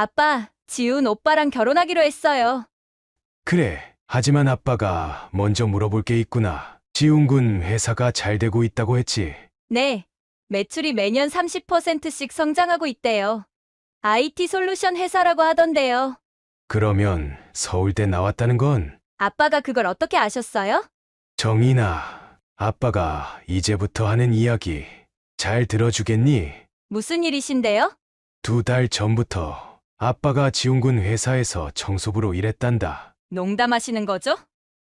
아빠, 지훈 오빠랑 결혼하기로 했어요. 그래. 하지만 아빠가 먼저 물어볼 게 있구나. 지훈군 회사가 잘 되고 있다고 했지. 네. 매출이 매년 30%씩 성장하고 있대요. IT 솔루션 회사라고 하던데요. 그러면 서울대 나왔다는 건 아빠가 그걸 어떻게 아셨어요? 정이나 아빠가 이제부터 하는 이야기 잘 들어주겠니? 무슨 일이신데요? 2달 전부터 아빠가 지훈군 회사에서 청소부로 일했단다. 농담하시는 거죠?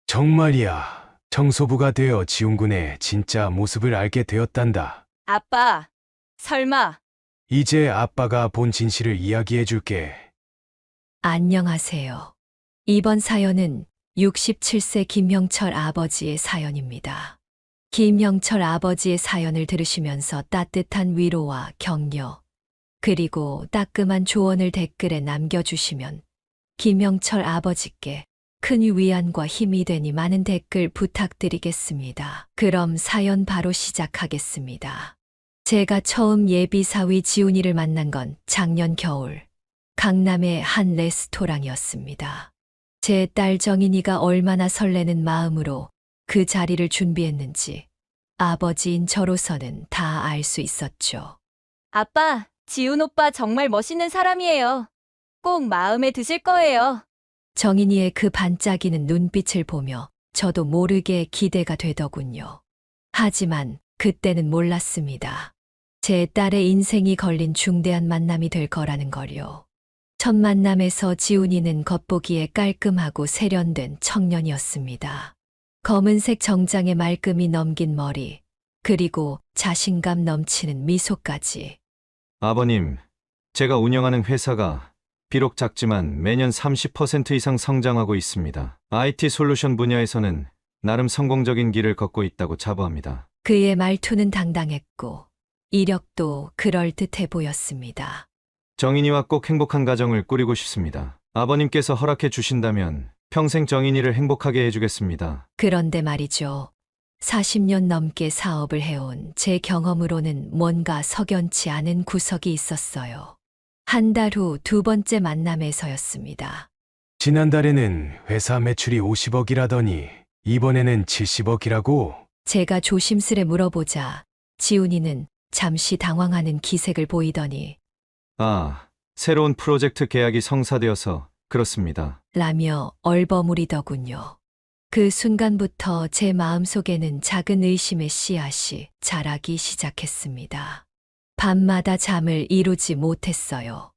정말이야. 청소부가 되어 지훈군의 진짜 모습을 알게 되었단다. 아빠, 설마. 이제 아빠가 본 진실을 이야기해 줄게. 안녕하세요. 이번 사연은 67세 김형철 아버지의 사연입니다. 김형철 아버지의 사연을 들으시면서 따뜻한 위로와 격려, 그리고 따끔한 조언을 댓글에 남겨주시면 김형철 아버지께 큰 위안과 힘이 되니 많은 댓글 부탁드리겠습니다. 그럼 사연 바로 시작하겠습니다. 제가 처음 예비사위 지훈이를 만난 건 작년 겨울, 강남의 한 레스토랑이었습니다. 제 딸 정인이가 얼마나 설레는 마음으로 그 자리를 준비했는지 아버지인 저로서는 다 알 수 있었죠. 아빠, 지훈 오빠 정말 멋있는 사람이에요. 꼭 마음에 드실 거예요. 정인이의 그 반짝이는 눈빛을 보며 저도 모르게 기대가 되더군요. 하지만 그때는 몰랐습니다. 제 딸의 인생이 걸린 중대한 만남이 될 거라는 걸요. 첫 만남에서 지훈이는 겉보기에 깔끔하고 세련된 청년이었습니다. 검은색 정장에 말끔히 넘긴 머리, 그리고 자신감 넘치는 미소까지. 아버님, 제가 운영하는 회사가 비록 작지만 매년 30% 이상 성장하고 있습니다. IT 솔루션 분야에서는 나름 성공적인 길을 걷고 있다고 자부합니다. 그의 말투는 당당했고 이력도 그럴듯해 보였습니다. 정인이와 꼭 행복한 가정을 꾸리고 싶습니다. 아버님께서 허락해 주신다면 평생 정인이를 행복하게 해주겠습니다. 그런데 말이죠. 40년 넘게 사업을 해온 제 경험으로는 뭔가 석연치 않은 구석이 있었어요. 한 달 후 2번째 만남에서였습니다. 지난달에는 회사 매출이 50억이라더니 이번에는 70억이라고? 제가 조심스레 물어보자 지훈이는 잠시 당황하는 기색을 보이더니 아, 새로운 프로젝트 계약이 성사되어서 그렇습니다. 라며 얼버무리더군요. 그 순간부터 제 마음속에는 작은 의심의 씨앗이 자라기 시작했습니다. 밤마다 잠을 이루지 못했어요.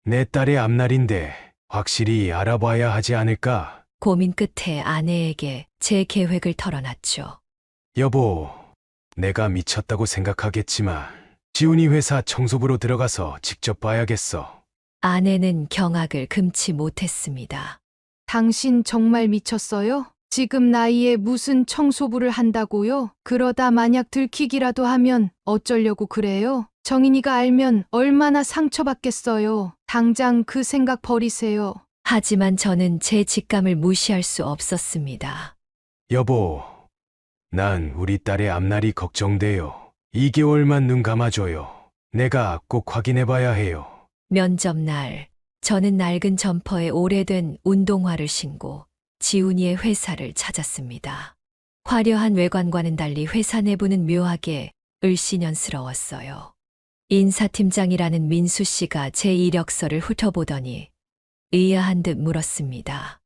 내 딸의 앞날인데 확실히 알아봐야 하지 않을까? 고민 끝에 아내에게 제 계획을 털어놨죠. 여보, 내가 미쳤다고 생각하겠지만 지훈이 회사 청소부로 들어가서 직접 봐야겠어. 아내는 경악을 금치 못했습니다. 당신 정말 미쳤어요? 지금 나이에 무슨 청소부를 한다고요? 그러다 만약 들키기라도 하면 어쩌려고 그래요? 정인이가 알면 얼마나 상처받겠어요. 당장 그 생각 버리세요. 하지만 저는 제 직감을 무시할 수 없었습니다. 여보, 난 우리 딸의 앞날이 걱정돼요. 2개월만 눈 감아줘요. 내가 꼭 확인해봐야 해요. 면접 날, 저는 낡은 점퍼에 오래된 운동화를 신고 지훈이의 회사를 찾았습니다. 화려한 외관과는 달리 회사 내부는 묘하게 을씨년스러웠어요. 인사팀장이라는 민수 씨가 제 이력서를 훑어보더니 의아한 듯 물었습니다.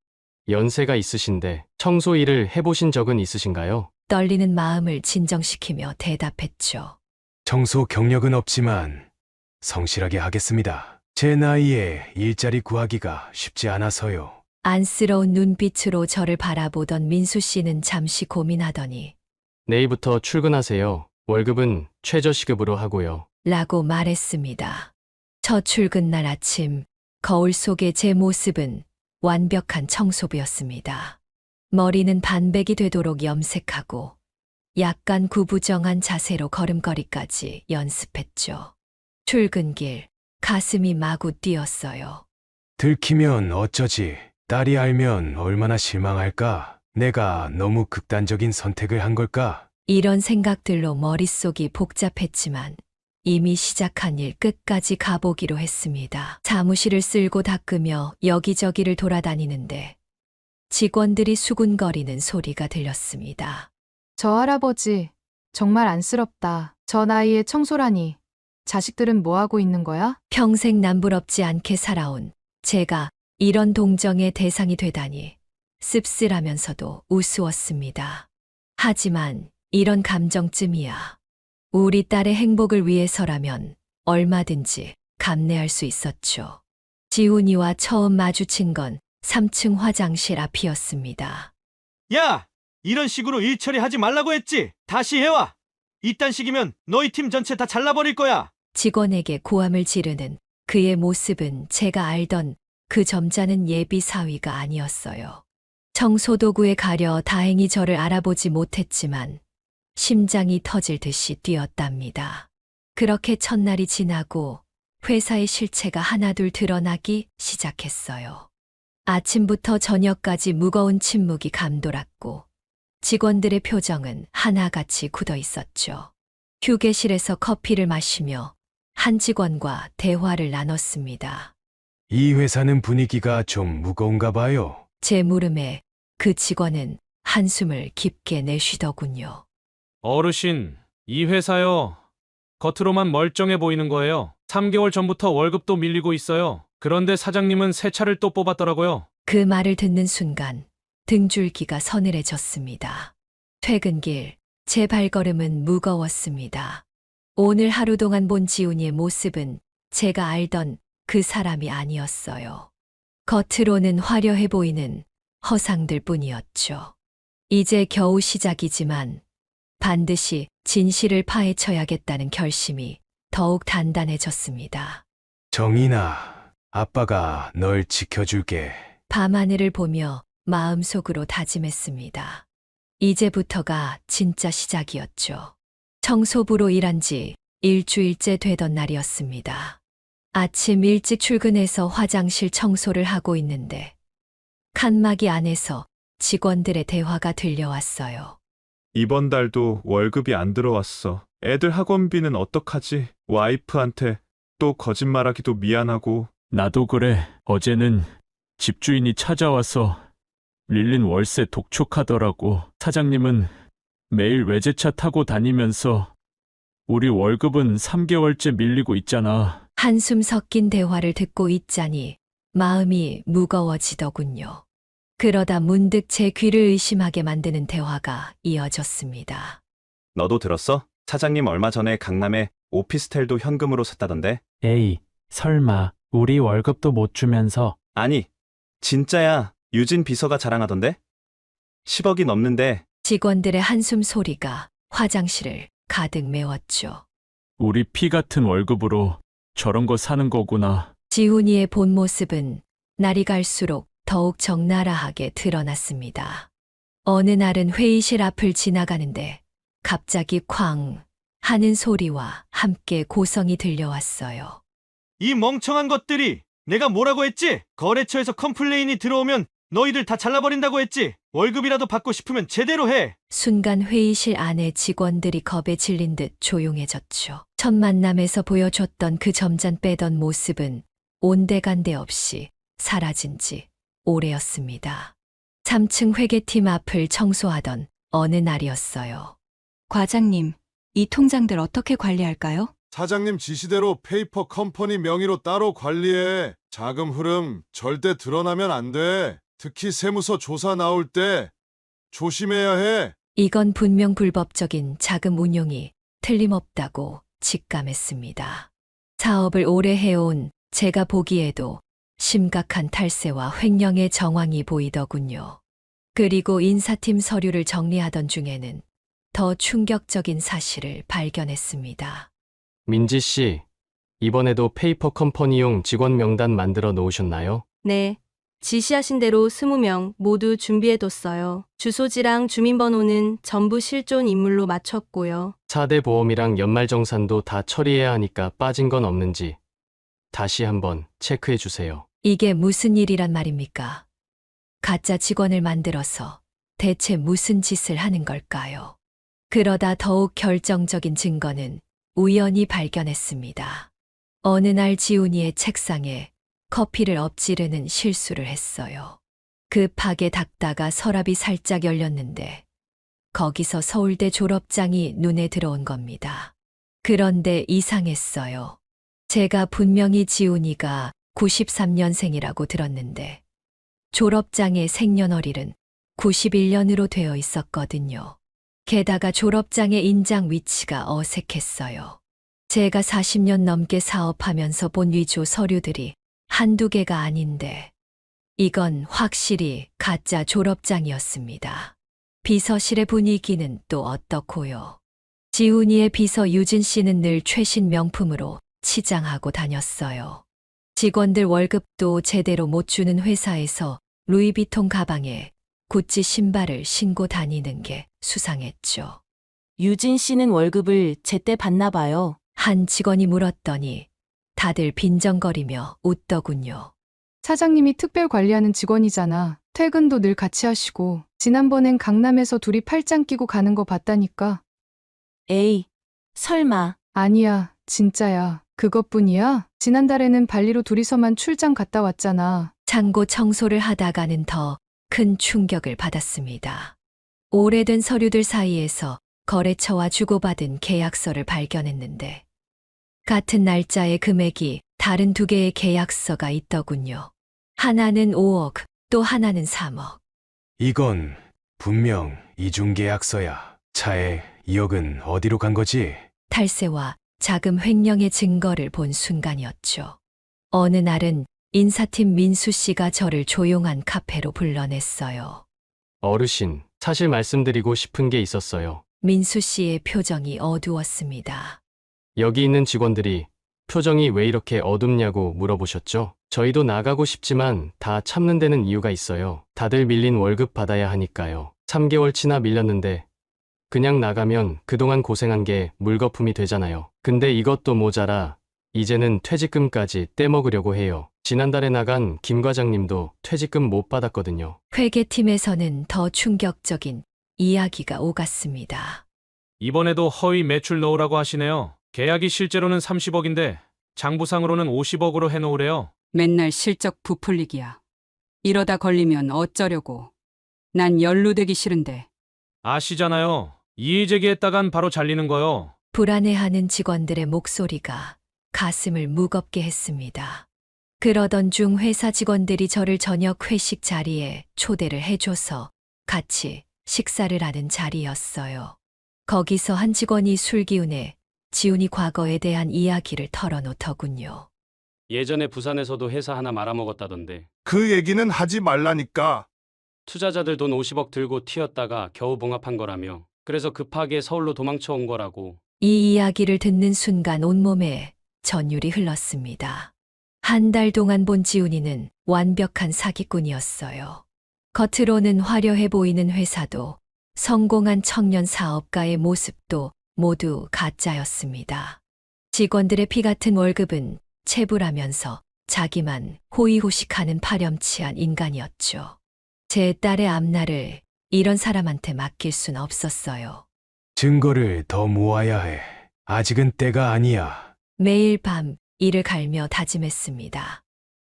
연세가 있으신데 청소 일을 해보신 적은 있으신가요? 떨리는 마음을 진정시키며 대답했죠. 청소 경력은 없지만 성실하게 하겠습니다. 제 나이에 일자리 구하기가 쉽지 않아서요. 안쓰러운 눈빛으로 저를 바라보던 민수 씨는 잠시 고민하더니 내일부터 출근하세요. 월급은 최저시급으로 하고요. 라고 말했습니다. 첫 출근 날 아침, 거울 속의 제 모습은 완벽한 청소부였습니다. 머리는 반백이 되도록 염색하고 약간 구부정한 자세로 걸음걸이까지 연습했죠. 출근길, 가슴이 마구 뛰었어요. 들키면 어쩌지? 딸이 알면 얼마나 실망할까? 내가 너무 극단적인 선택을 한 걸까? 이런 생각들로 머릿속이 복잡했지만 이미 시작한 일 끝까지 가보기로 했습니다. 사무실을 쓸고 닦으며 여기저기를 돌아다니는데 직원들이 수군거리는 소리가 들렸습니다. 저 할아버지, 정말 안쓰럽다. 저 나이에 청소라니. 자식들은 뭐 하고 있는 거야? 평생 남부럽지 않게 살아온 제가 이런 동정의 대상이 되다니 씁쓸하면서도 우스웠습니다. 하지만 이런 감정쯤이야 우리 딸의 행복을 위해서라면 얼마든지 감내할 수 있었죠. 지훈이와 처음 마주친 건 3층 화장실 앞이었습니다. 야! 이런 식으로 일 처리하지 말라고 했지! 다시 해와! 이딴 식이면 너희 팀 전체 다 잘라버릴 거야! 직원에게 고함을 지르는 그의 모습은 제가 알던 그 점잖은 예비 사위가 아니었어요. 청소도구에 가려 다행히 저를 알아보지 못했지만 심장이 터질 듯이 뛰었답니다. 그렇게 첫날이 지나고 회사의 실체가 하나둘 드러나기 시작했어요. 아침부터 저녁까지 무거운 침묵이 감돌았고 직원들의 표정은 하나같이 굳어 있었죠. 휴게실에서 커피를 마시며 한 직원과 대화를 나눴습니다. 이 회사는 분위기가 좀 무거운가 봐요. 제 물음에 그 직원은 한숨을 깊게 내쉬더군요. 어르신, 이 회사요. 겉으로만 멀쩡해 보이는 거예요. 3개월 전부터 월급도 밀리고 있어요. 그런데 사장님은 새 차를 또 뽑았더라고요. 그 말을 듣는 순간 등줄기가 서늘해졌습니다. 퇴근길, 제 발걸음은 무거웠습니다. 오늘 하루 동안 본 지훈이의 모습은 제가 알던 그 사람이 아니었어요. 겉으로는 화려해 보이는 허상들 뿐이었죠. 이제 겨우 시작이지만 반드시 진실을 파헤쳐야겠다는 결심이 더욱 단단해졌습니다. 정인아, 아빠가 널 지켜줄게. 밤하늘을 보며 마음속으로 다짐했습니다. 이제부터가 진짜 시작이었죠. 청소부로 일한 지 일주일째 되던 날이었습니다. 아침 일찍 출근해서 화장실 청소를 하고 있는데 칸막이 안에서 직원들의 대화가 들려왔어요. 이번 달도 월급이 안 들어왔어. 애들 학원비는 어떡하지? 와이프한테 또 거짓말하기도 미안하고. 나도 그래. 어제는 집주인이 찾아와서 릴린 월세 독촉하더라고. 사장님은 매일 외제차 타고 다니면서 우리 월급은 3개월째 밀리고 있잖아. 한숨 섞인 대화를 듣고 있자니 마음이 무거워지더군요. 그러다 문득 제 귀를 의심하게 만드는 대화가 이어졌습니다. 너도 들었어? 사장님 얼마 전에 강남에 오피스텔도 현금으로 샀다던데? 에이, 설마 우리 월급도 못 주면서. 아니, 진짜야. 유진 비서가 자랑하던데? 10억이 넘는데. 직원들의 한숨 소리가 화장실을 가득 메웠죠. 우리 피 같은 월급으로 저런 거 사는 거구나. 지훈이의 본 모습은 날이 갈수록 더욱 적나라하게 드러났습니다. 어느 날은 회의실 앞을 지나가는데 갑자기 쾅 하는 소리와 함께 고성이 들려왔어요. 이 멍청한 것들이! 내가 뭐라고 했지? 거래처에서 컴플레인이 들어오면 너희들 다 잘라버린다고 했지? 월급이라도 받고 싶으면 제대로 해! 순간 회의실 안에 직원들이 겁에 질린 듯 조용해졌죠. 첫 만남에서 보여줬던 그 점잖 빼던 모습은 온데간데 없이 사라진 지 오래였습니다. 3층 회계팀 앞을 청소하던 어느 날이었어요. 과장님, 이 통장들 어떻게 관리할까요? 사장님 지시대로 페이퍼 컴퍼니 명의로 따로 관리해. 자금 흐름 절대 드러나면 안 돼. 특히 세무서 조사 나올 때 조심해야 해. 이건 분명 불법적인 자금 운용이 틀림없다고 직감했습니다. 사업을 오래 해온 제가 보기에도 심각한 탈세와 횡령의 정황이 보이더군요. 그리고 인사팀 서류를 정리하던 중에는 더 충격적인 사실을 발견했습니다. 민지 씨, 이번에도 페이퍼 컴퍼니용 직원 명단 만들어 놓으셨나요? 네. 지시하신 대로 20명 모두 준비해뒀어요. 주소지랑 주민번호는 전부 실존 인물로 맞췄고요. 4대 보험이랑 연말정산도 다 처리해야 하니까 빠진 건 없는지 다시 한번 체크해 주세요. 이게 무슨 일이란 말입니까? 가짜 직원을 만들어서 대체 무슨 짓을 하는 걸까요? 그러다 더욱 결정적인 증거는 우연히 발견했습니다. 어느 날 지훈이의 책상에 커피를 엎지르는 실수를 했어요. 급하게 닦다가 서랍이 살짝 열렸는데 거기서 서울대 졸업장이 눈에 들어온 겁니다. 그런데 이상했어요. 제가 분명히 지훈이가 93년생이라고 들었는데 졸업장의 생년월일은 91년으로 되어 있었거든요. 게다가 졸업장의 인장 위치가 어색했어요. 제가 40년 넘게 사업하면서 본 위조 서류들이 한두 개가 아닌데 이건 확실히 가짜 졸업장이었습니다. 비서실의 분위기는 또 어떻고요? 지훈이의 비서 유진 씨는 늘 최신 명품으로 치장하고 다녔어요. 직원들 월급도 제대로 못 주는 회사에서 루이비통 가방에 구찌 신발을 신고 다니는 게 수상했죠. 유진 씨는 월급을 제때 받나 봐요. 한 직원이 물었더니 다들 빈정거리며 웃더군요. 사장님이 특별 관리하는 직원이잖아. 퇴근도 늘 같이 하시고 지난번엔 강남에서 둘이 팔짱 끼고 가는 거 봤다니까. 에이, 설마. 아니야, 진짜야. 그것뿐이야? 지난달에는 발리로 둘이서만 출장 갔다 왔잖아. 창고 청소를 하다가는 더 큰 충격을 받았습니다. 오래된 서류들 사이에서 거래처와 주고받은 계약서를 발견했는데 같은 날짜의 금액이 다른 두 개의 계약서가 있더군요. 하나는 5억, 또 하나는 3억. 이건 분명 이중계약서야. 차에 2억은 어디로 간 거지? 탈세와 자금 횡령의 증거를 본 순간이었죠. 어느 날은 인사팀 민수 씨가 저를 조용한 카페로 불러냈어요. 어르신, 사실 말씀드리고 싶은 게 있었어요. 민수 씨의 표정이 어두웠습니다. 여기 있는 직원들이 표정이 왜 이렇게 어둡냐고 물어보셨죠? 저희도 나가고 싶지만 다 참는 데는 이유가 있어요. 다들 밀린 월급 받아야 하니까요. 3개월치나 밀렸는데 그냥 나가면 그동안 고생한 게 물거품이 되잖아요. 근데 이것도 모자라 이제는 퇴직금까지 떼먹으려고 해요. 지난달에 나간 김 과장님도 퇴직금 못 받았거든요. 회계팀에서는 더 충격적인 이야기가 오갔습니다. 이번에도 허위 매출 넣으라고 하시네요. 계약이 실제로는 30억인데 장부상으로는 50억으로 해놓으래요. 맨날 실적 부풀리기야. 이러다 걸리면 어쩌려고. 난 연루되기 싫은데. 아시잖아요. 이의 제기했다간 바로 잘리는 거요. 불안해하는 직원들의 목소리가 가슴을 무겁게 했습니다. 그러던 중 회사 직원들이 저를 저녁 회식 자리에 초대를 해줘서 같이 식사를 하는 자리였어요. 거기서 한 직원이 술기운에 지훈이 과거에 대한 이야기를 털어놓더군요. 예전에 부산에서도 회사 하나 말아먹었다던데. 그 얘기는 하지 말라니까. 투자자들 돈 50억 들고 튀었다가 겨우 봉합한 거라며. 그래서 급하게 서울로 도망쳐 온 거라고. 이 이야기를 듣는 순간 온몸에 전율이 흘렀습니다. 한 달 동안 본 지훈이는 완벽한 사기꾼이었어요. 겉으로는 화려해 보이는 회사도 성공한 청년 사업가의 모습도 모두 가짜였습니다. 직원들의 피 같은 월급은 체불하면서 자기만 호의호식하는 파렴치한 인간이었죠. 제 딸의 앞날을 이런 사람한테 맡길 순 없었어요. 증거를 더 모아야 해. 아직은 때가 아니야. 매일 밤 이를 갈며 다짐했습니다.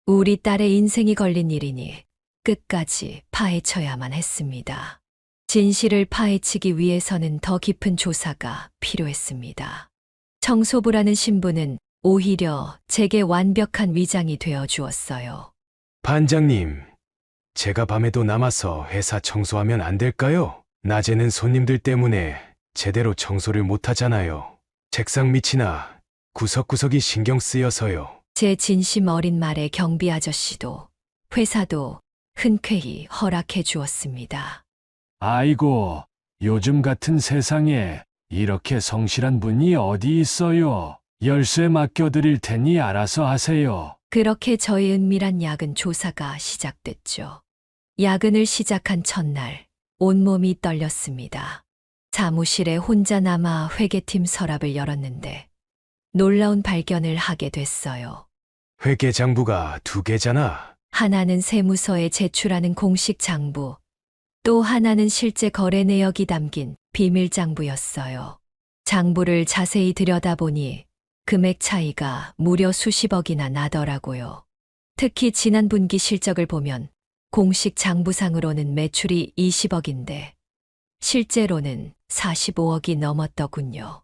우리 딸의 인생이 걸린 일이니 끝까지 파헤쳐야만 했습니다. 진실을 파헤치기 위해서는 더 깊은 조사가 필요했습니다. 청소부라는 신분은 오히려 제게 완벽한 위장이 되어 주었어요. 반장님, 제가 밤에도 남아서 회사 청소하면 안 될까요? 낮에는 손님들 때문에 제대로 청소를 못 하잖아요. 책상 밑이나 구석구석이 신경 쓰여서요. 제 진심 어린 말에 경비 아저씨도 회사도 흔쾌히 허락해 주었습니다. 아이고, 요즘 같은 세상에 이렇게 성실한 분이 어디 있어요. 열쇠 맡겨드릴 테니 알아서 하세요. 그렇게 저의 은밀한 야근 조사가 시작됐죠. 야근을 시작한 첫날, 온몸이 떨렸습니다. 사무실에 혼자 남아 회계팀 서랍을 열었는데 놀라운 발견을 하게 됐어요. 회계 장부가 2개잖아. 하나는 세무서에 제출하는 공식 장부, 또 하나는 실제 거래 내역이 담긴 비밀 장부였어요. 장부를 자세히 들여다보니 금액 차이가 무려 수십억이나 나더라고요. 특히 지난 분기 실적을 보면 공식 장부상으로는 매출이 20억인데 실제로는 45억이 넘었더군요.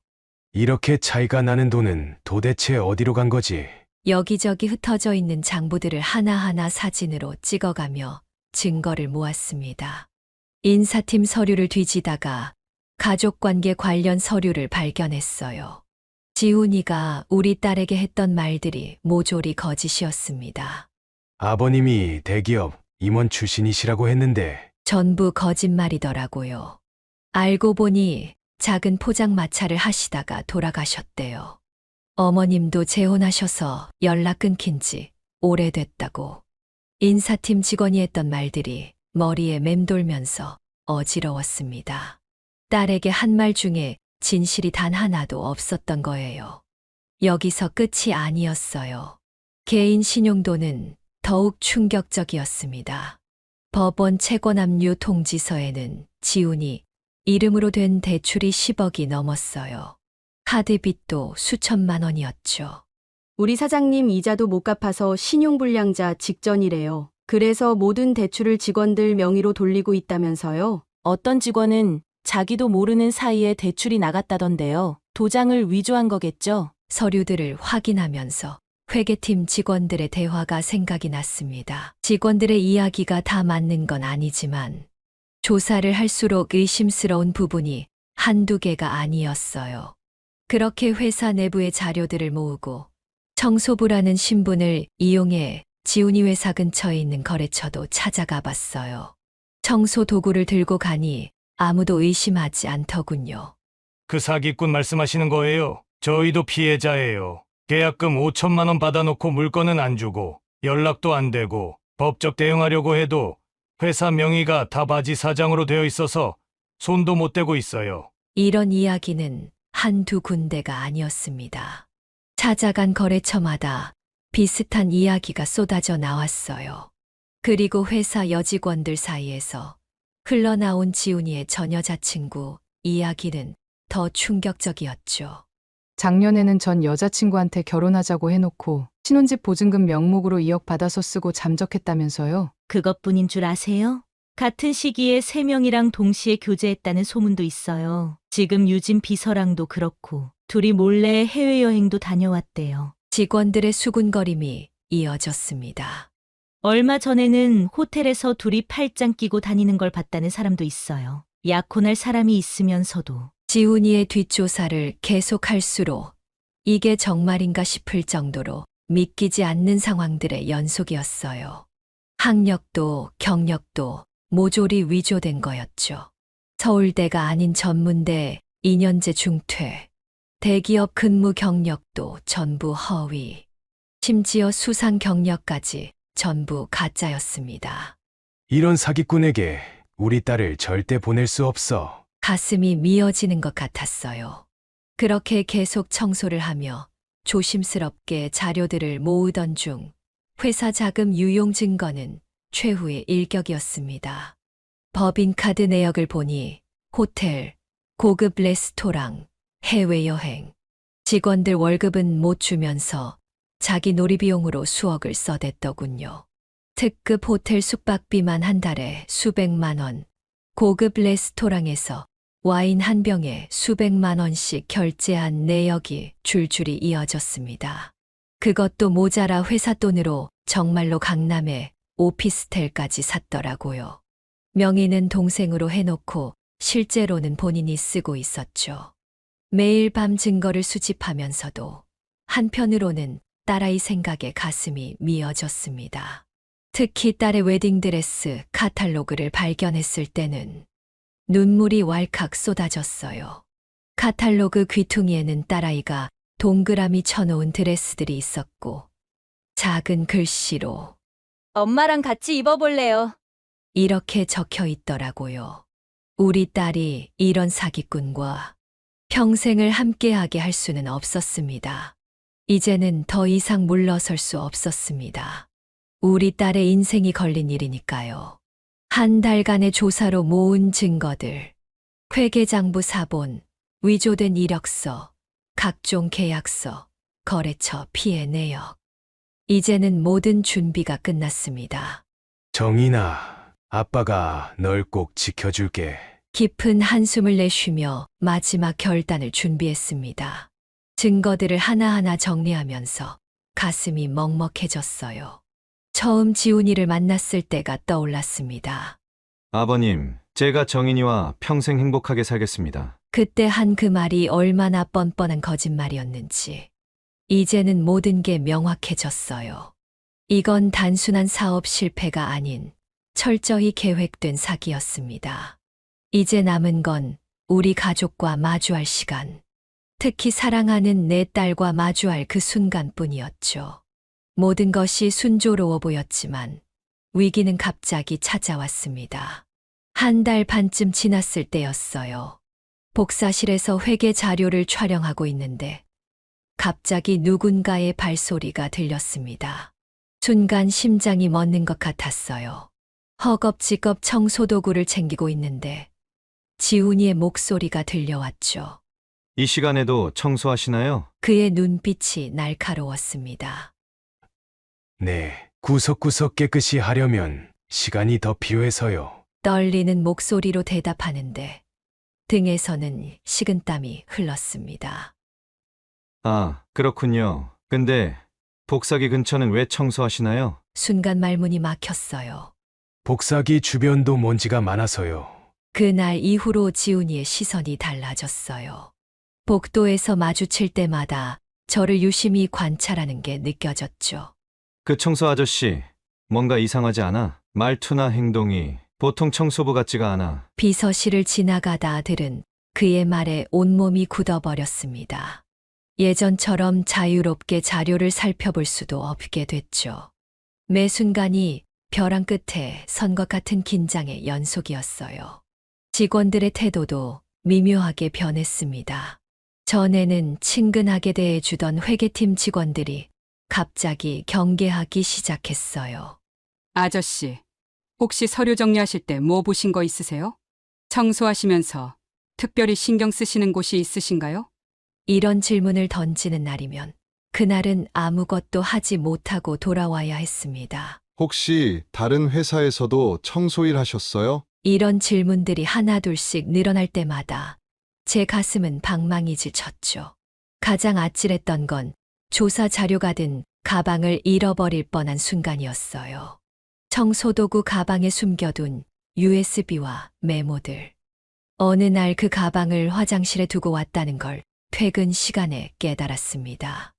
이렇게 차이가 나는 돈은 도대체 어디로 간 거지? 여기저기 흩어져 있는 장부들을 하나하나 사진으로 찍어가며 증거를 모았습니다. 인사팀 서류를 뒤지다가 가족관계 관련 서류를 발견했어요. 지훈이가 우리 딸에게 했던 말들이 모조리 거짓이었습니다. 아버님이 대기업 임원 출신이시라고 했는데 전부 거짓말이더라고요. 알고 보니 작은 포장마차를 하시다가 돌아가셨대요. 어머님도 재혼하셔서 연락 끊긴 지 오래됐다고. 인사팀 직원이 했던 말들이 머리에 맴돌면서 어지러웠습니다. 딸에게 한 말 중에 진실이 단 하나도 없었던 거예요. 여기서 끝이 아니었어요. 개인 신용도는 더욱 충격적이었습니다. 법원 채권압류 통지서에는 지훈이 이름으로 된 대출이 10억이 넘었어요. 카드빚도 수천만 원이었죠. 우리 사장님 이자도 못 갚아서 신용불량자 직전이래요. 그래서 모든 대출을 직원들 명의로 돌리고 있다면서요? 어떤 직원은 자기도 모르는 사이에 대출이 나갔다던데요. 도장을 위조한 거겠죠? 서류들을 확인하면서 회계팀 직원들의 대화가 생각이 났습니다. 직원들의 이야기가 다 맞는 건 아니지만 조사를 할수록 의심스러운 부분이 한두 개가 아니었어요. 그렇게 회사 내부의 자료들을 모으고 청소부라는 신분을 이용해 지훈이 회사 근처에 있는 거래처도 찾아가 봤어요. 청소 도구를 들고 가니 아무도 의심하지 않더군요. 그 사기꾼 말씀하시는 거예요? 저희도 피해자예요. 계약금 5천만 원 받아놓고 물건은 안 주고 연락도 안 되고 법적 대응하려고 해도 회사 명의가 다 바지 사장으로 되어 있어서 손도 못 대고 있어요. 이런 이야기는 한두 군데가 아니었습니다. 찾아간 거래처마다 비슷한 이야기가 쏟아져 나왔어요. 그리고 회사 여직원들 사이에서 흘러나온 지훈이의 전 여자친구 이야기는 더 충격적이었죠. 작년에는 전 여자친구한테 결혼하자고 해놓고 신혼집 보증금 명목으로 2억 받아서 쓰고 잠적했다면서요? 그것뿐인 줄 아세요? 같은 시기에 3명이랑 동시에 교제했다는 소문도 있어요. 지금 유진 비서랑도 그렇고 둘이 몰래 해외여행도 다녀왔대요. 직원들의 수군거림이 이어졌습니다. 얼마 전에는 호텔에서 둘이 팔짱 끼고 다니는 걸 봤다는 사람도 있어요. 약혼할 사람이 있으면서도. 지훈이의 뒷조사를 계속할수록 이게 정말인가 싶을 정도로 믿기지 않는 상황들의 연속이었어요. 학력도 경력도 모조리 위조된 거였죠. 서울대가 아닌 전문대 2년제 중퇴, 대기업 근무 경력도 전부 허위, 심지어 수상 경력까지 전부 가짜였습니다. 이런 사기꾼에게 우리 딸을 절대 보낼 수 없어. 가슴이 미어지는 것 같았어요. 그렇게 계속 청소를 하며 조심스럽게 자료들을 모으던 중 회사 자금 유용 증거는 최후의 일격이었습니다. 법인카드 내역을 보니 호텔, 고급 레스토랑, 해외여행, 직원들 월급은 못 주면서 자기 놀이비용으로 수억을 써댔더군요. 특급 호텔 숙박비만 한 달에 수백만 원, 고급 레스토랑에서 와인 한 병에 수백만 원씩 결제한 내역이 줄줄이 이어졌습니다. 그것도 모자라 회사 돈으로 정말로 강남에 오피스텔까지 샀더라고요. 명의는 동생으로 해놓고 실제로는 본인이 쓰고 있었죠. 매일 밤 증거를 수집하면서도 한편으로는 딸아이 생각에 가슴이 미어졌습니다. 특히 딸의 웨딩드레스 카탈로그를 발견했을 때는 눈물이 왈칵 쏟아졌어요. 카탈로그 귀퉁이에는 딸아이가 동그라미 쳐놓은 드레스들이 있었고 작은 글씨로 엄마랑 같이 입어볼래요. 이렇게 적혀 있더라고요. 우리 딸이 이런 사기꾼과 평생을 함께하게 할 수는 없었습니다. 이제는 더 이상 물러설 수 없었습니다. 우리 딸의 인생이 걸린 일이니까요. 한 달간의 조사로 모은 증거들, 회계장부 사본, 위조된 이력서, 각종 계약서, 거래처 피해 내역. 이제는 모든 준비가 끝났습니다. 정인아, 아빠가 널 꼭 지켜줄게. 깊은 한숨을 내쉬며 마지막 결단을 준비했습니다. 증거들을 하나하나 정리하면서 가슴이 먹먹해졌어요. 처음 지훈이를 만났을 때가 떠올랐습니다. 아버님, 제가 정인이와 평생 행복하게 살겠습니다. 그때 한 그 말이 얼마나 뻔뻔한 거짓말이었는지. 이제는 모든 게 명확해졌어요. 이건 단순한 사업 실패가 아닌 철저히 계획된 사기였습니다. 이제 남은 건 우리 가족과 마주할 시간. 특히 사랑하는 내 딸과 마주할 그 순간뿐이었죠. 모든 것이 순조로워 보였지만 위기는 갑자기 찾아왔습니다. 한 달 반쯤 지났을 때였어요. 복사실에서 회계 자료를 촬영하고 있는데 갑자기 누군가의 발소리가 들렸습니다. 순간 심장이 멎는 것 같았어요. 허겁지겁 청소도구를 챙기고 있는데 지훈이의 목소리가 들려왔죠. 이 시간에도 청소하시나요? 그의 눈빛이 날카로웠습니다. 네, 구석구석 깨끗이 하려면 시간이 더 필요해서요. 떨리는 목소리로 대답하는데 등에서는 식은땀이 흘렀습니다. 아, 그렇군요. 근데 복사기 근처는 왜 청소하시나요? 순간 말문이 막혔어요. 복사기 주변도 먼지가 많아서요. 그날 이후로 지훈이의 시선이 달라졌어요. 복도에서 마주칠 때마다 저를 유심히 관찰하는 게 느껴졌죠. 그 청소 아저씨, 뭔가 이상하지 않아? 말투나 행동이 보통 청소부 같지가 않아. 비서실을 지나가다 들은 그의 말에 온몸이 굳어버렸습니다. 예전처럼 자유롭게 자료를 살펴볼 수도 없게 됐죠. 매 순간이 벼랑 끝에 선 것 같은 긴장의 연속이었어요. 직원들의 태도도 미묘하게 변했습니다. 전에는 친근하게 대해주던 회계팀 직원들이 갑자기 경계하기 시작했어요. 아저씨, 혹시 서류 정리하실 때 뭐 보신 거 있으세요? 청소하시면서 특별히 신경 쓰시는 곳이 있으신가요? 이런 질문을 던지는 날이면 그날은 아무것도 하지 못하고 돌아와야 했습니다. 혹시 다른 회사에서도 청소일 하셨어요? 이런 질문들이 하나둘씩 늘어날 때마다 제 가슴은 방망이질 쳤죠. 가장 아찔했던 건 조사 자료가 든 가방을 잃어버릴 뻔한 순간이었어요. 청소도구 가방에 숨겨둔 USB와 메모들. 어느 날 그 가방을 화장실에 두고 왔다는 걸 퇴근 시간에 깨달았습니다.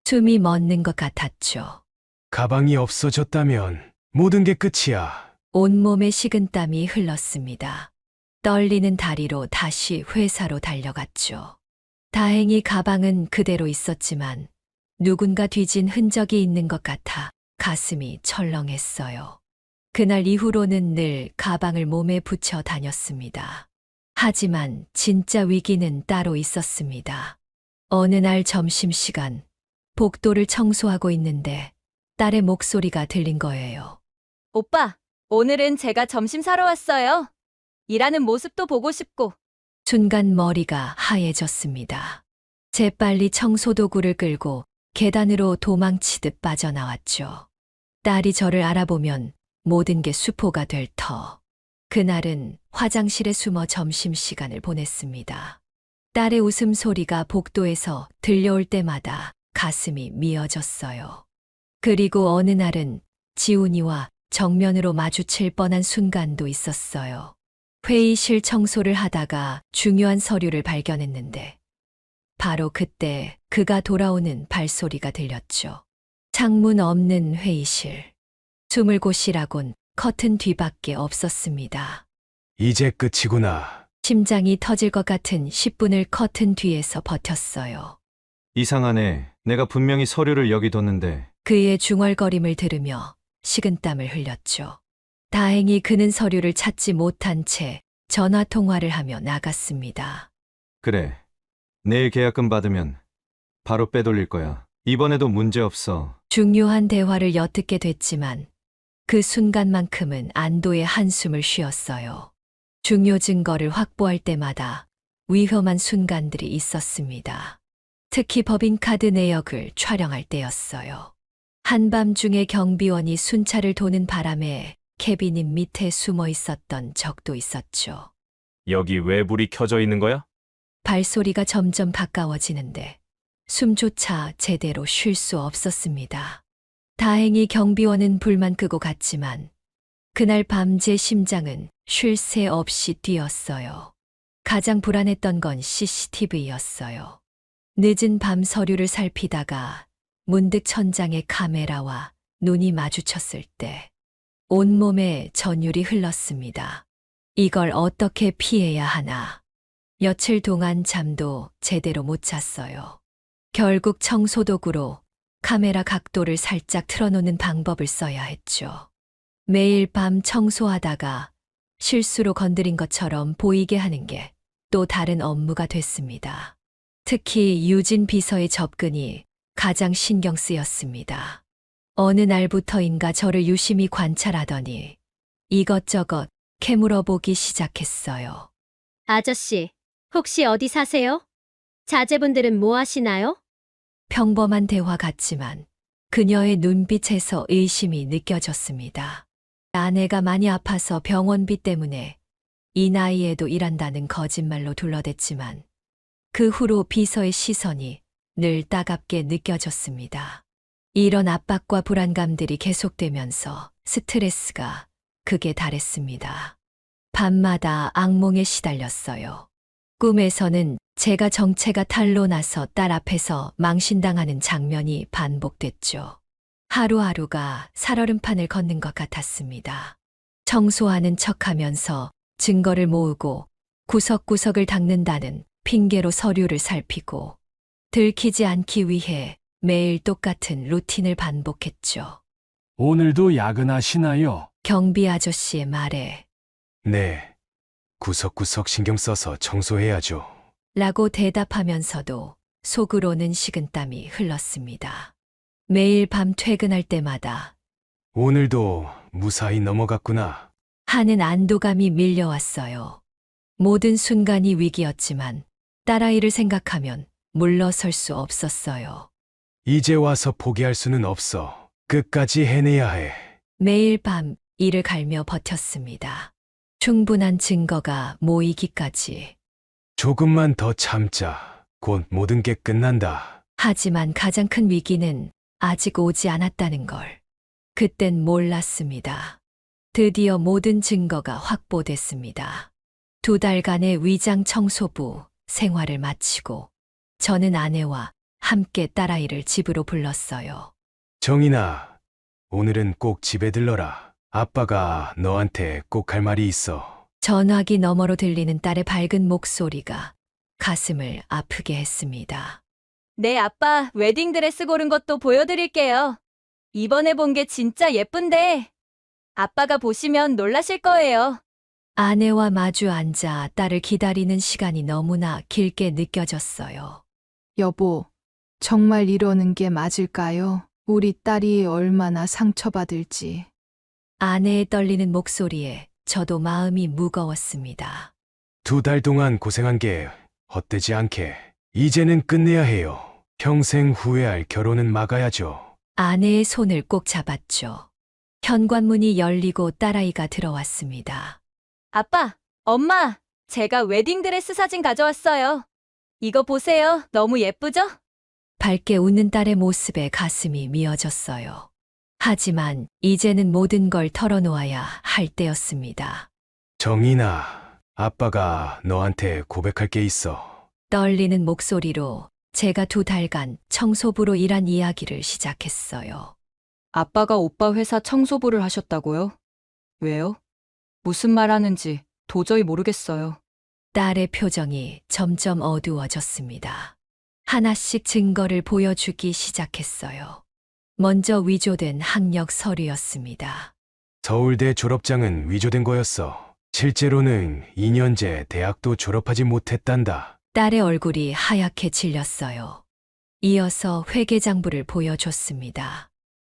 숨이 멎는 것 같았죠. 가방이 없어졌다면 모든 게 끝이야. 온몸에 식은땀이 흘렀습니다. 떨리는 다리로 다시 회사로 달려갔죠. 다행히 가방은 그대로 있었지만 누군가 뒤진 흔적이 있는 것 같아 가슴이 철렁했어요. 그날 이후로는 늘 가방을 몸에 붙여 다녔습니다. 하지만 진짜 위기는 따로 있었습니다. 어느 날 점심시간 복도를 청소하고 있는데 딸의 목소리가 들린 거예요. 오빠, 오늘은 제가 점심 사러 왔어요. 일하는 모습도 보고 싶고. 순간 머리가 하얘졌습니다. 재빨리 청소도구를 끌고 계단으로 도망치듯 빠져나왔죠. 딸이 저를 알아보면 모든 게 수포가 될 터. 그날은 화장실에 숨어 점심시간을 보냈습니다. 딸의 웃음소리가 복도에서 들려올 때마다 가슴이 미어졌어요. 그리고 어느 날은 지훈이와 정면으로 마주칠 뻔한 순간도 있었어요. 회의실 청소를 하다가 중요한 서류를 발견했는데 바로 그때 그가 돌아오는 발소리가 들렸죠. 창문 없는 회의실. 숨을 곳이라곤 커튼 뒤밖에 없었습니다. 이제 끝이구나. 심장이 터질 것 같은 10분을 커튼 뒤에서 버텼어요. 이상하네. 내가 분명히 서류를 여기 뒀는데. 그의 중얼거림을 들으며 식은땀을 흘렸죠. 다행히 그는 서류를 찾지 못한 채 전화 통화를 하며 나갔습니다. 그래. 내일 계약금 받으면 바로 빼돌릴 거야. 이번에도 문제 없어. 중요한 대화를 엿듣게 됐지만 그 순간만큼은 안도의 한숨을 쉬었어요. 중요 증거를 확보할 때마다 위험한 순간들이 있었습니다. 특히 법인카드 내역을 촬영할 때였어요. 한밤중에 경비원이 순찰을 도는 바람에 캐비닛 밑에 숨어 있었던 적도 있었죠. 여기 왜 불이 켜져 있는 거야? 발소리가 점점 가까워지는데 숨조차 제대로 쉴 수 없었습니다. 다행히 경비원은 불만 끄고 갔지만 그날 밤 제 심장은 쉴 새 없이 뛰었어요. 가장 불안했던 건 CCTV였어요. 늦은 밤 서류를 살피다가 문득 천장에 카메라와 눈이 마주쳤을 때 온몸에 전율이 흘렀습니다. 이걸 어떻게 피해야 하나. 며칠 동안 잠도 제대로 못 잤어요. 결국 청소도구로 카메라 각도를 살짝 틀어놓는 방법을 써야 했죠. 매일 밤 청소하다가 실수로 건드린 것처럼 보이게 하는 게 또 다른 업무가 됐습니다. 특히 유진 비서의 접근이 가장 신경 쓰였습니다. 어느 날부터인가 저를 유심히 관찰하더니 이것저것 캐물어 보기 시작했어요. 아저씨, 혹시 어디 사세요? 자제분들은 뭐 하시나요? 평범한 대화 같지만 그녀의 눈빛에서 의심이 느껴졌습니다. 아내가 많이 아파서 병원비 때문에 이 나이에도 일한다는 거짓말로 둘러댔지만 그 후로 비서의 시선이 늘 따갑게 느껴졌습니다. 이런 압박과 불안감들이 계속되면서 스트레스가 극에 달했습니다. 밤마다 악몽에 시달렸어요. 꿈에서는 제가 정체가 탄로나서 딸 앞에서 망신당하는 장면이 반복됐죠. 하루하루가 살얼음판을 걷는 것 같았습니다. 청소하는 척하면서 증거를 모으고 구석구석을 닦는다는 핑계로 서류를 살피고 들키지 않기 위해 매일 똑같은 루틴을 반복했죠. 오늘도 야근하시나요? 경비 아저씨의 말에 네. 구석구석 신경 써서 청소해야죠. 라고 대답하면서도 속으로는 식은땀이 흘렀습니다. 매일 밤 퇴근할 때마다 오늘도 무사히 넘어갔구나. 하는 안도감이 밀려왔어요. 모든 순간이 위기였지만 딸아이를 생각하면 물러설 수 없었어요. 이제 와서 포기할 수는 없어. 끝까지 해내야 해. 매일 밤 이를 갈며 버텼습니다. 충분한 증거가 모이기까지. 조금만 더 참자. 곧 모든 게 끝난다. 하지만 가장 큰 위기는 아직 오지 않았다는 걸. 그땐 몰랐습니다. 드디어 모든 증거가 확보됐습니다. 2달간의 위장 청소부 생활을 마치고 저는 아내와 함께 딸아이를 집으로 불렀어요. 정인아, 오늘은 꼭 집에 들러라. 아빠가 너한테 꼭 할 말이 있어. 전화기 너머로 들리는 딸의 밝은 목소리가 가슴을 아프게 했습니다. 네, 아빠 웨딩드레스 고른 것도 보여드릴게요. 이번에 본 게 진짜 예쁜데 아빠가 보시면 놀라실 거예요. 아내와 마주 앉아 딸을 기다리는 시간이 너무나 길게 느껴졌어요. 여보, 정말 이러는 게 맞을까요? 우리 딸이 얼마나 상처받을지. 아내의 떨리는 목소리에 저도 마음이 무거웠습니다. 2달 동안 고생한 게 헛되지 않게 이제는 끝내야 해요. 평생 후회할 결혼은 막아야죠. 아내의 손을 꼭 잡았죠. 현관문이 열리고 딸아이가 들어왔습니다. 아빠, 엄마, 제가 웨딩드레스 사진 가져왔어요. 이거 보세요. 너무 예쁘죠? 밝게 웃는 딸의 모습에 가슴이 미어졌어요. 하지만 이제는 모든 걸 털어놓아야 할 때였습니다. 정인아, 아빠가 너한테 고백할 게 있어. 떨리는 목소리로 제가 2달간 청소부로 일한 이야기를 시작했어요. 아빠가 오빠 회사 청소부를 하셨다고요? 왜요? 무슨 말 하는지 도저히 모르겠어요. 딸의 표정이 점점 어두워졌습니다. 하나씩 증거를 보여주기 시작했어요. 먼저 위조된 학력 서류였습니다. 서울대 졸업장은 위조된 거였어. 실제로는 2년제 대학도 졸업하지 못했단다. 딸의 얼굴이 하얗게 질렸어요. 이어서 회계장부를 보여줬습니다.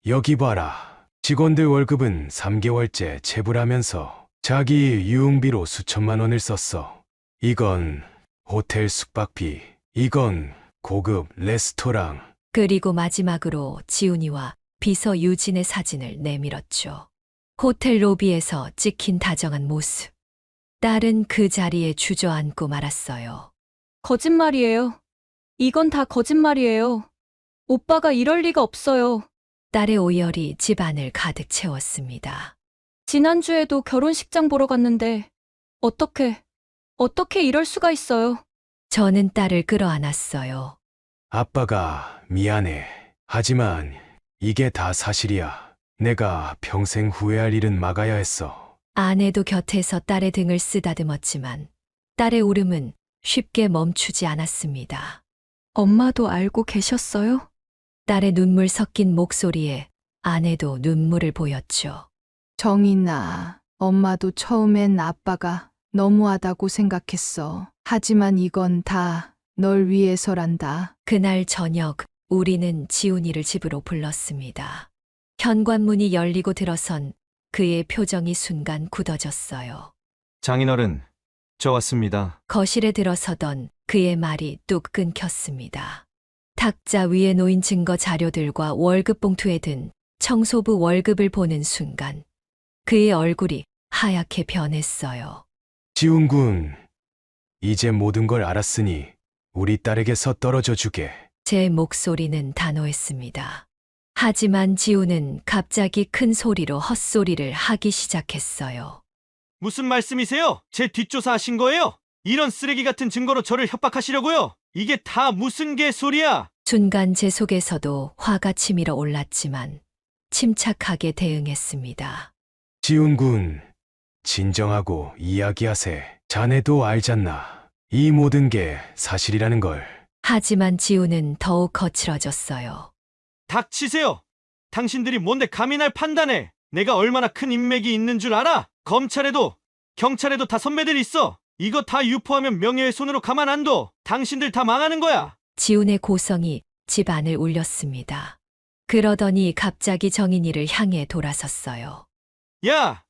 여기 봐라. 직원들 월급은 3개월째 체불하면서 자기 유흥비로 수천만 원을 썼어. 이건 호텔 숙박비, 이건 고급 레스토랑. 그리고 마지막으로 지훈이와 비서 유진의 사진을 내밀었죠. 호텔 로비에서 찍힌 다정한 모습. 딸은 그 자리에 주저앉고 말았어요. 거짓말이에요. 이건 다 거짓말이에요. 오빠가 이럴 리가 없어요. 딸의 오열이 집안을 가득 채웠습니다. 지난주에도 결혼식장 보러 갔는데 어떻게 이럴 수가 있어요? 저는 딸을 끌어안았어요. 아빠가 미안해. 하지만 이게 다 사실이야. 내가 평생 후회할 일은 막아야 했어. 아내도 곁에서 딸의 등을 쓰다듬었지만 딸의 울음은 쉽게 멈추지 않았습니다. 엄마도 알고 계셨어요? 딸의 눈물 섞인 목소리에 아내도 눈물을 보였죠. 정인아, 엄마도 처음엔 아빠가 너무하다고 생각했어. 하지만 이건 다 널 위해서란다. 그날 저녁 우리는 지훈이를 집으로 불렀습니다. 현관문이 열리고 들어선 그의 표정이 순간 굳어졌어요. 장인어른, 저 왔습니다. 거실에 들어서던 그의 말이 뚝 끊겼습니다. 탁자 위에 놓인 증거 자료들과 월급 봉투에 든 청소부 월급을 보는 순간 그의 얼굴이 하얗게 변했어요. 지훈군, 이제 모든 걸 알았으니 우리 딸에게서 떨어져 주게. 제 목소리는 단호했습니다. 하지만 지훈은 갑자기 큰 소리로 헛소리를 하기 시작했어요. 무슨 말씀이세요? 제 뒷조사 하신 거예요? 이런 쓰레기 같은 증거로 저를 협박하시려고요? 이게 다 무슨 개소리야? 순간 제 속에서도 화가 치밀어 올랐지만 침착하게 대응했습니다. 지훈군, 진정하고 이야기하세. 자네도 알잖나. 이 모든 게 사실이라는 걸. 하지만 지훈은 더욱 거칠어졌어요. 닥치세요. 당신들이 뭔데 감히 날 판단해. 내가 얼마나 큰 인맥이 있는 줄 알아? 검찰에도 경찰에도 다 선배들이 있어. 이거 다 유포하면 명예훼손으로 가만 안 둬. 당신들 다 망하는 거야. 지훈의 고성이 집안을 울렸습니다. 그러더니 갑자기 정인이를 향해 돌아섰어요. 야,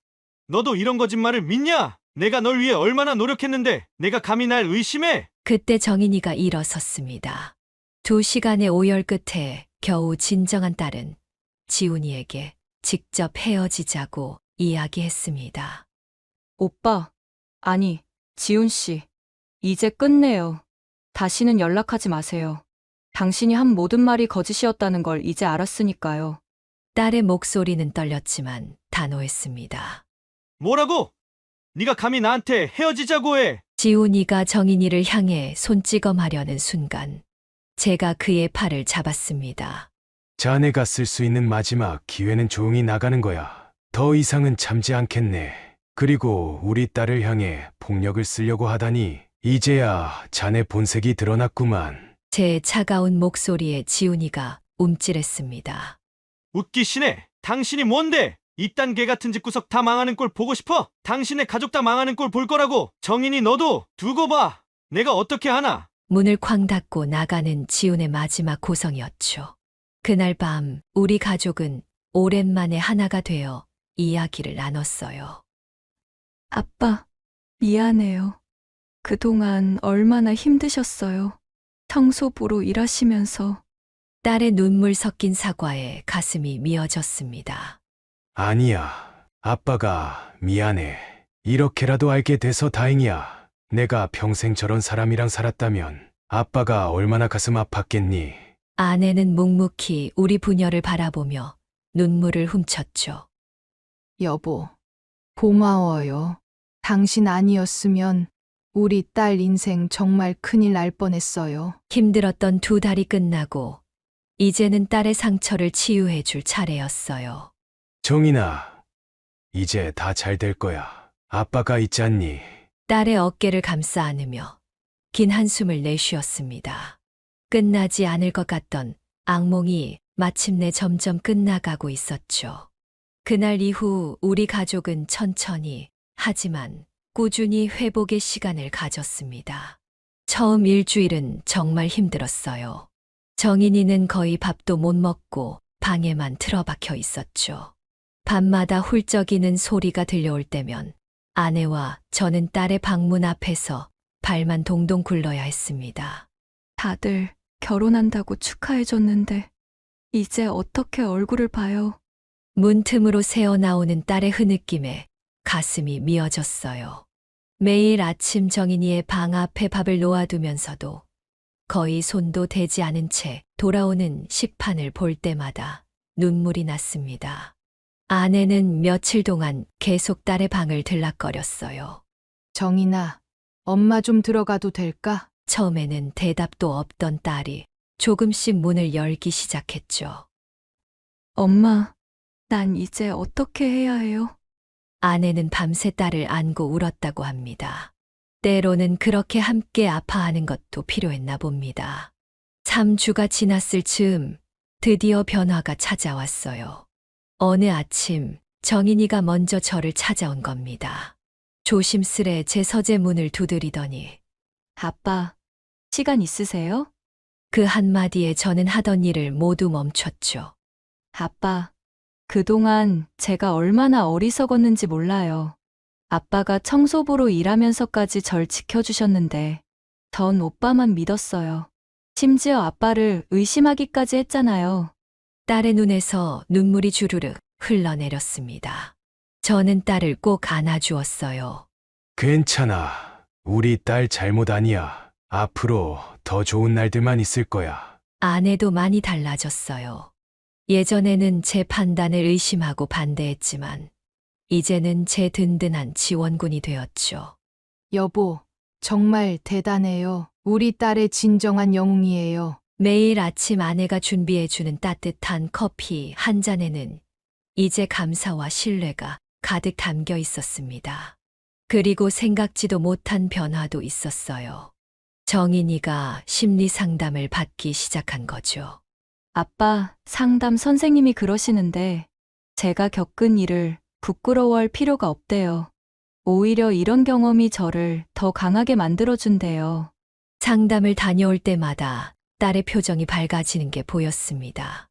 너도 이런 거짓말을 믿냐? 내가 널 위해 얼마나 노력했는데 내가 감히 날 의심해? 그때 정인이가 일어섰습니다. 2시간의 오열 끝에 겨우 진정한 딸은 지훈이에게 직접 헤어지자고 이야기했습니다. 오빠, 아니, 지훈 씨, 이제 끝내요. 다시는 연락하지 마세요. 당신이 한 모든 말이 거짓이었다는 걸 이제 알았으니까요. 딸의 목소리는 떨렸지만 단호했습니다. 뭐라고? 네가 감히 나한테 헤어지자고 해. 지훈이가 정인이를 향해 손찌검하려는 순간 제가 그의 팔을 잡았습니다. 자네가 쓸 수 있는 마지막 기회는 조용히 나가는 거야. 더 이상은 참지 않겠네. 그리고 우리 딸을 향해 폭력을 쓰려고 하다니 이제야 자네 본색이 드러났구만. 제 차가운 목소리에 지훈이가 움찔했습니다. 웃기시네. 당신이 뭔데? 이딴 개 같은 집구석 다 망하는 꼴 보고 싶어? 당신의 가족 다 망하는 꼴 볼 거라고. 정인이 너도 두고 봐. 내가 어떻게 하나? 문을 쾅 닫고 나가는 지훈의 마지막 고성이었죠. 그날 밤 우리 가족은 오랜만에 하나가 되어 이야기를 나눴어요. 아빠, 미안해요. 그동안 얼마나 힘드셨어요. 청소부로 일하시면서. 딸의 눈물 섞인 사과에 가슴이 미어졌습니다. 아니야. 아빠가 미안해. 이렇게라도 알게 돼서 다행이야. 내가 평생 저런 사람이랑 살았다면 아빠가 얼마나 가슴 아팠겠니? 아내는 묵묵히 우리 부녀를 바라보며 눈물을 훔쳤죠. 여보, 고마워요. 당신 아니었으면 우리 딸 인생 정말 큰일 날 뻔했어요. 힘들었던 2달이 끝나고 이제는 딸의 상처를 치유해 줄 차례였어요. 정인아, 이제 다 잘 될 거야. 아빠가 있잖니. 딸의 어깨를 감싸 안으며 긴 한숨을 내쉬었습니다. 끝나지 않을 것 같던 악몽이 마침내 점점 끝나가고 있었죠. 그날 이후 우리 가족은 천천히 하지만 꾸준히 회복의 시간을 가졌습니다. 처음 일주일은 정말 힘들었어요. 정인이는 거의 밥도 못 먹고 방에만 틀어박혀 있었죠. 밤마다 훌쩍이는 소리가 들려올 때면 아내와 저는 딸의 방문 앞에서 발만 동동 굴러야 했습니다. 다들 결혼한다고 축하해줬는데 이제 어떻게 얼굴을 봐요? 문틈으로 새어나오는 딸의 흐느낌에 가슴이 미어졌어요. 매일 아침 정인이의 방 앞에 밥을 놓아두면서도 거의 손도 대지 않은 채 돌아오는 식판을 볼 때마다 눈물이 났습니다. 아내는 며칠 동안 계속 딸의 방을 들락거렸어요. 정인아, 엄마 좀 들어가도 될까? 처음에는 대답도 없던 딸이 조금씩 문을 열기 시작했죠. 엄마, 난 이제 어떻게 해야 해요? 아내는 밤새 딸을 안고 울었다고 합니다. 때로는 그렇게 함께 아파하는 것도 필요했나 봅니다. 3주가 지났을 즈음 드디어 변화가 찾아왔어요. 어느 아침 정인이가 먼저 저를 찾아온 겁니다. 조심스레 제 서재 문을 두드리더니 아빠, 시간 있으세요? 그 한마디에 저는 하던 일을 모두 멈췄죠. 아빠, 그동안 제가 얼마나 어리석었는지 몰라요. 아빠가 청소부로 일하면서까지 절 지켜주셨는데 전 오빠만 믿었어요. 심지어 아빠를 의심하기까지 했잖아요. 딸의 눈에서 눈물이 주르륵 흘러내렸습니다. 저는 딸을 꼭 안아주었어요. 괜찮아. 우리 딸 잘못 아니야. 앞으로 더 좋은 날들만 있을 거야. 아내도 많이 달라졌어요. 예전에는 제 판단을 의심하고 반대했지만 이제는 제 든든한 지원군이 되었죠. 여보, 정말 대단해요. 우리 딸의 진정한 영웅이에요. 매일 아침 아내가 준비해주는 따뜻한 커피 한 잔에는 이제 감사와 신뢰가 가득 담겨 있었습니다. 그리고 생각지도 못한 변화도 있었어요. 정인이가 심리 상담을 받기 시작한 거죠. 아빠, 상담 선생님이 그러시는데 제가 겪은 일을 부끄러워할 필요가 없대요. 오히려 이런 경험이 저를 더 강하게 만들어준대요. 상담을 다녀올 때마다 딸의 표정이 밝아지는 게 보였습니다.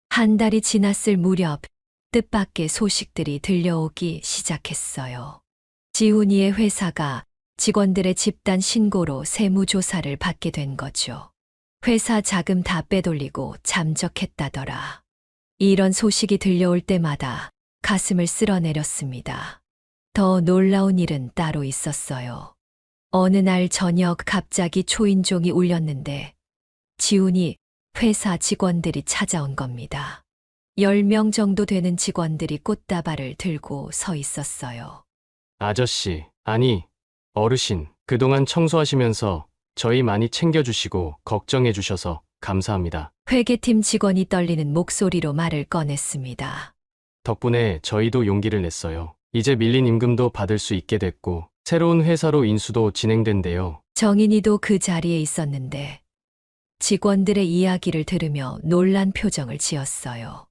한 달이 지났을 무렵 뜻밖의 소식들이 들려오기 시작했어요. 지훈이의 회사가 직원들의 집단 신고로 세무조사를 받게 된 거죠. 회사 자금 다 빼돌리고 잠적했다더라. 이런 소식이 들려올 때마다 가슴을 쓸어내렸습니다. 더 놀라운 일은 따로 있었어요. 어느 날 저녁 갑자기 초인종이 울렸는데 지훈이 회사 직원들이 찾아온 겁니다. 10명 정도 되는 직원들이 꽃다발을 들고 서 있었어요. 아저씨, 아니, 어르신, 그동안 청소하시면서 저희 많이 챙겨주시고 걱정해주셔서 감사합니다. 회계팀 직원이 떨리는 목소리로 말을 꺼냈습니다. 덕분에 저희도 용기를 냈어요. 이제 밀린 임금도 받을 수 있게 됐고 새로운 회사로 인수도 진행된대요. 정인이도 그 자리에 있었는데 직원들의 이야기를 들으며 놀란 표정을 지었어요.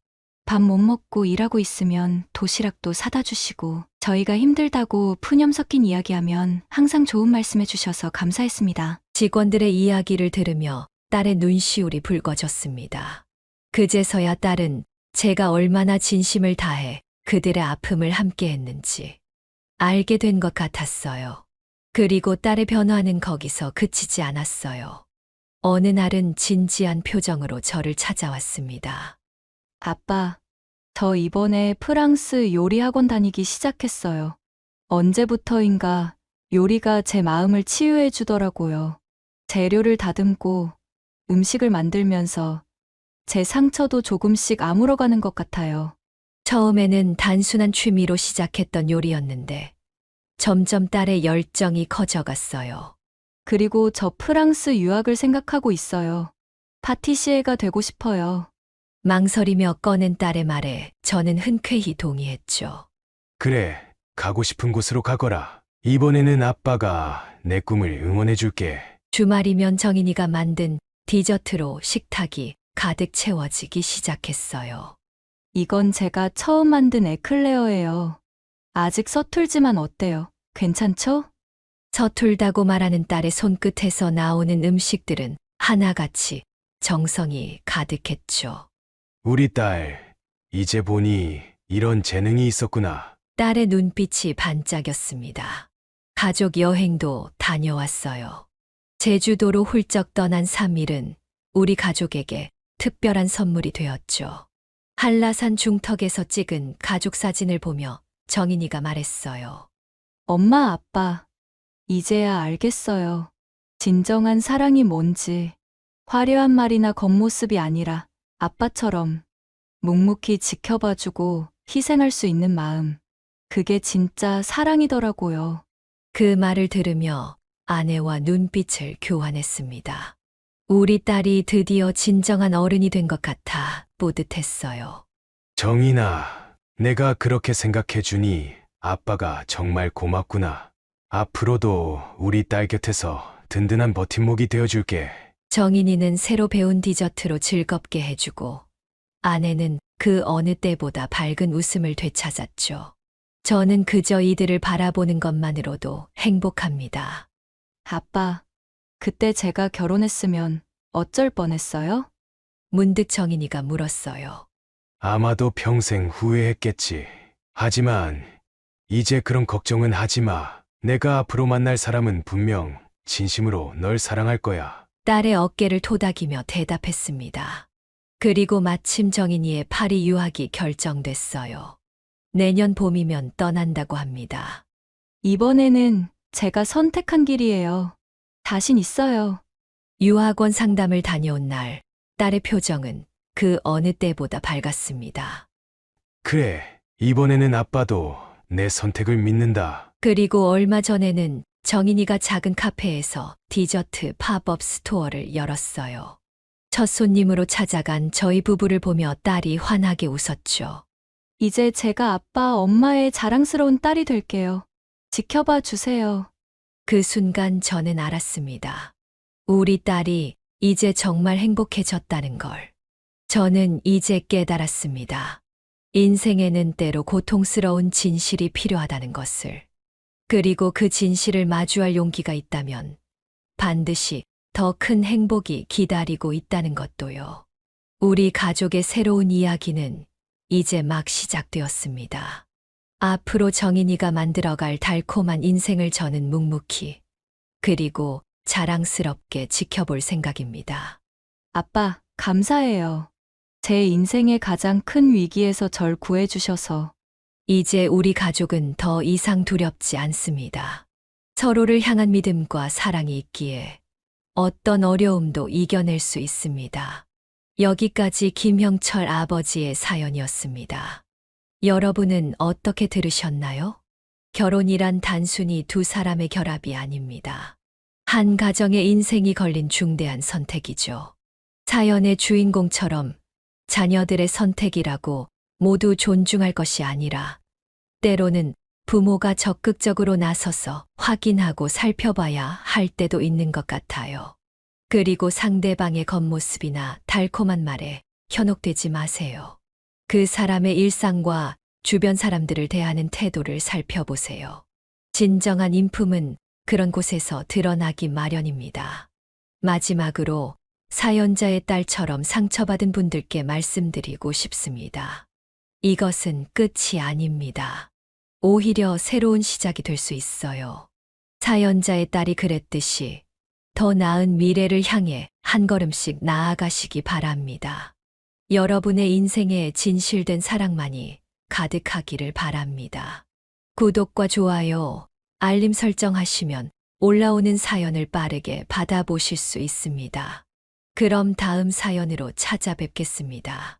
밥 못 먹고 일하고 있으면 도시락도 사다 주시고 저희가 힘들다고 푸념 섞인 이야기하면 항상 좋은 말씀해 주셔서 감사했습니다. 직원들의 이야기를 들으며 딸의 눈시울이 붉어졌습니다. 그제서야 딸은 제가 얼마나 진심을 다해 그들의 아픔을 함께 했는지 알게 된 것 같았어요. 그리고 딸의 변화는 거기서 그치지 않았어요. 어느 날은 진지한 표정으로 저를 찾아왔습니다. 아빠, 저 이번에 프랑스 요리 학원 다니기 시작했어요. 언제부터인가 요리가 제 마음을 치유해 주더라고요. 재료를 다듬고 음식을 만들면서 제 상처도 조금씩 아물어가는 것 같아요. 처음에는 단순한 취미로 시작했던 요리였는데 점점 딸의 열정이 커져갔어요. 그리고 저 프랑스 유학을 생각하고 있어요. 파티시에가 되고 싶어요. 망설이며 꺼낸 딸의 말에 저는 흔쾌히 동의했죠. 그래, 가고 싶은 곳으로 가거라. 이번에는 아빠가 내 꿈을 응원해 줄게. 주말이면 정인이가 만든 디저트로 식탁이 가득 채워지기 시작했어요. 이건 제가 처음 만든 에클레어예요. 아직 서툴지만 어때요? 괜찮죠? 서툴다고 말하는 딸의 손끝에서 나오는 음식들은 하나같이 정성이 가득했죠. 우리 딸, 이제 보니 이런 재능이 있었구나. 딸의 눈빛이 반짝였습니다. 가족 여행도 다녀왔어요. 제주도로 훌쩍 떠난 3일은 우리 가족에게 특별한 선물이 되었죠. 한라산 중턱에서 찍은 가족 사진을 보며 정인이가 말했어요. 엄마, 아빠, 이제야 알겠어요. 진정한 사랑이 뭔지. 화려한 말이나 겉모습이 아니라 아빠처럼 묵묵히 지켜봐주고 희생할 수 있는 마음. 그게 진짜 사랑이더라고요. 그 말을 들으며 아내와 눈빛을 교환했습니다. 우리 딸이 드디어 진정한 어른이 된 것 같아 뿌듯했어요. 정인아, 내가 그렇게 생각해주니 아빠가 정말 고맙구나. 앞으로도 우리 딸 곁에서 든든한 버팀목이 되어줄게. 정인이는 새로 배운 디저트로 즐겁게 해주고 아내는 그 어느 때보다 밝은 웃음을 되찾았죠. 저는 그저 이들을 바라보는 것만으로도 행복합니다. 아빠, 그때 제가 결혼했으면 어쩔 뻔했어요? 문득 정인이가 물었어요. 아마도 평생 후회했겠지. 하지만 이제 그런 걱정은 하지 마. 내가 앞으로 만날 사람은 분명 진심으로 널 사랑할 거야. 딸의 어깨를 토닥이며 대답했습니다. 그리고 마침 정인이의 파리 유학이 결정됐어요. 내년 봄이면 떠난다고 합니다. 이번에는 제가 선택한 길이에요. 자신 있어요. 유학원 상담을 다녀온 날, 딸의 표정은 그 어느 때보다 밝았습니다. 그래, 이번에는 아빠도 내 선택을 믿는다. 그리고 얼마 전에는 정인이가 작은 카페에서 디저트 팝업 스토어를 열었어요. 첫 손님으로 찾아간 저희 부부를 보며 딸이 환하게 웃었죠. 이제 제가 아빠, 엄마의 자랑스러운 딸이 될게요. 지켜봐 주세요. 그 순간 저는 알았습니다. 우리 딸이 이제 정말 행복해졌다는 걸. 저는 이제 깨달았습니다. 인생에는 때로 고통스러운 진실이 필요하다는 것을. 그리고 그 진실을 마주할 용기가 있다면 반드시 더 큰 행복이 기다리고 있다는 것도요. 우리 가족의 새로운 이야기는 이제 막 시작되었습니다. 앞으로 정인이가 만들어갈 달콤한 인생을 저는 묵묵히 그리고 자랑스럽게 지켜볼 생각입니다. 아빠, 감사해요. 제 인생의 가장 큰 위기에서 절 구해주셔서. 이제 우리 가족은 더 이상 두렵지 않습니다. 서로를 향한 믿음과 사랑이 있기에 어떤 어려움도 이겨낼 수 있습니다. 여기까지 김형철 아버지의 사연이었습니다. 여러분은 어떻게 들으셨나요? 결혼이란 단순히 두 사람의 결합이 아닙니다. 한 가정의 인생이 걸린 중대한 선택이죠. 사연의 주인공처럼 자녀들의 선택이라고 모두 존중할 것이 아니라 때로는 부모가 적극적으로 나서서 확인하고 살펴봐야 할 때도 있는 것 같아요. 그리고 상대방의 겉모습이나 달콤한 말에 현혹되지 마세요. 그 사람의 일상과 주변 사람들을 대하는 태도를 살펴보세요. 진정한 인품은 그런 곳에서 드러나기 마련입니다. 마지막으로 사연자의 딸처럼 상처받은 분들께 말씀드리고 싶습니다. 이것은 끝이 아닙니다. 오히려 새로운 시작이 될 수 있어요. 사연자의 딸이 그랬듯이 더 나은 미래를 향해 한 걸음씩 나아가시기 바랍니다. 여러분의 인생에 진실된 사랑만이 가득하기를 바랍니다. 구독과 좋아요, 알림 설정하시면 올라오는 사연을 빠르게 받아보실 수 있습니다. 그럼 다음 사연으로 찾아뵙겠습니다.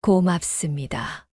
고맙습니다.